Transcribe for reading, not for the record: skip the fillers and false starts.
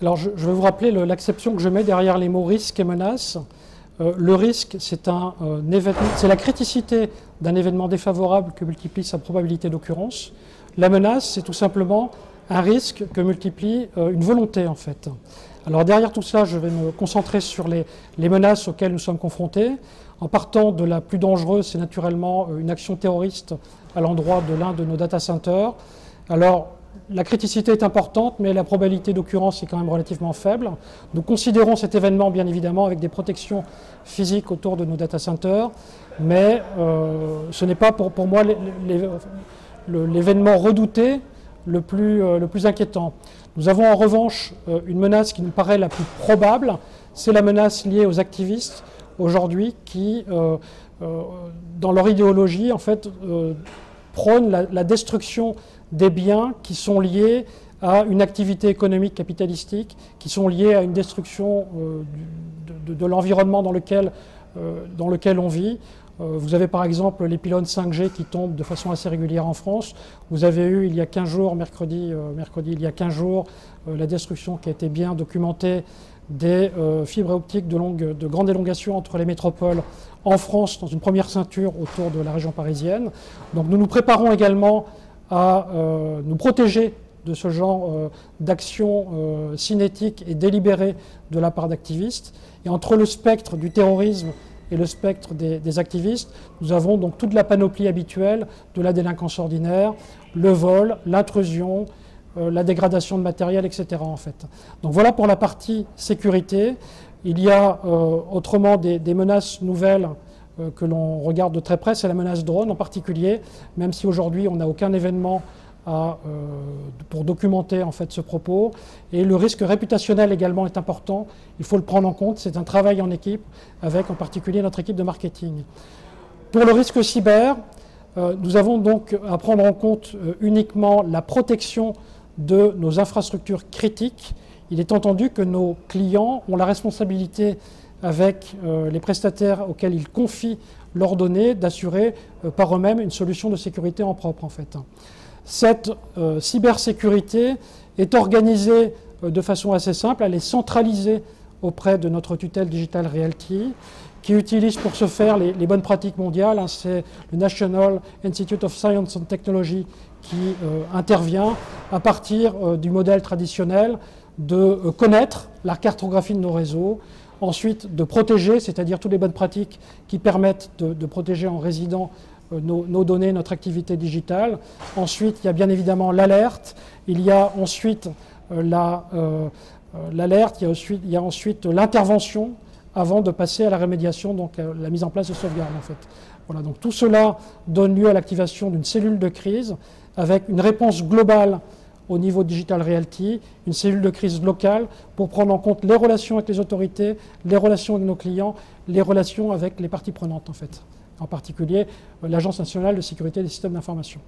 Alors, je vais vous rappeler l'acception que je mets derrière les mots risque et menace. Le risque, c'est la criticité d'un événement défavorable que multiplie sa probabilité d'occurrence. La menace, c'est tout simplement un risque que multiplie une volonté, en fait. Alors, derrière tout ça, je vais me concentrer sur les menaces auxquelles nous sommes confrontés. En partant de la plus dangereuse, c'est naturellement une action terroriste à l'endroit de l'un de nos data centers. Alors, la criticité est importante, mais la probabilité d'occurrence est quand même relativement faible. Nous considérons cet événement, bien évidemment, avec des protections physiques autour de nos data centers, mais ce n'est pas pour moi l'événement redouté le plus inquiétant. Nous avons en revanche une menace qui nous paraît la plus probable, c'est la menace liée aux activistes aujourd'hui qui, dans leur idéologie, en fait, prônent la destruction des biens qui sont liés à une activité économique capitalistique, qui sont liés à une destruction de l'environnement dans lequel on vit. Vous avez par exemple les pylônes 5G qui tombent de façon assez régulière en France. Vous avez eu il y a 15 jours, mercredi il y a 15 jours, la destruction qui a été bien documentée des fibres optiques de grande élongation entre les métropoles en France, dans une première ceinture autour de la région parisienne. Donc nous nous préparons également à nous protéger de ce genre d'actions cinétiques et délibérées de la part d'activistes. Et entre le spectre du terrorisme et le spectre des activistes, nous avons donc toute la panoplie habituelle de la délinquance ordinaire, le vol, l'intrusion, la dégradation de matériel, etc. en fait. Donc voilà pour la partie sécurité. Il y a autrement des menaces nouvelles que l'on regarde de très près, c'est la menace drone en particulier, même si aujourd'hui on n'a aucun événement pour documenter en fait ce propos. Et le risque réputationnel également est important, il faut le prendre en compte, c'est un travail en équipe avec en particulier notre équipe de marketing. Pour le risque cyber, nous avons donc à prendre en compte uniquement la protection de nos infrastructures critiques. Il est entendu que nos clients ont la responsabilité avec les prestataires auxquels ils confient leurs données, d'assurer par eux-mêmes une solution de sécurité en propre en fait. Cette cybersécurité est organisée de façon assez simple, elle est centralisée auprès de notre tutelle Digital Realty, qui utilise pour ce faire les bonnes pratiques mondiales. C'est le National Institute of Science and Technology qui intervient à partir du modèle traditionnel de connaître la cartographie de nos réseaux, ensuite de protéger, c'est-à-dire toutes les bonnes pratiques qui permettent de protéger en résident nos données, notre activité digitale. Ensuite, il y a bien évidemment l'alerte, il y a ensuite l'alerte, il y a ensuite l'intervention avant de passer à la rémédiation, donc la mise en place de sauvegarde en fait. Voilà, donc tout cela donne lieu à l'activation d'une cellule de crise avec une réponse globale au niveau Digital Realty, une cellule de crise locale pour prendre en compte les relations avec les autorités, les relations avec nos clients, les relations avec les parties prenantes en fait, en particulier l'Agence nationale de sécurité des systèmes d'information.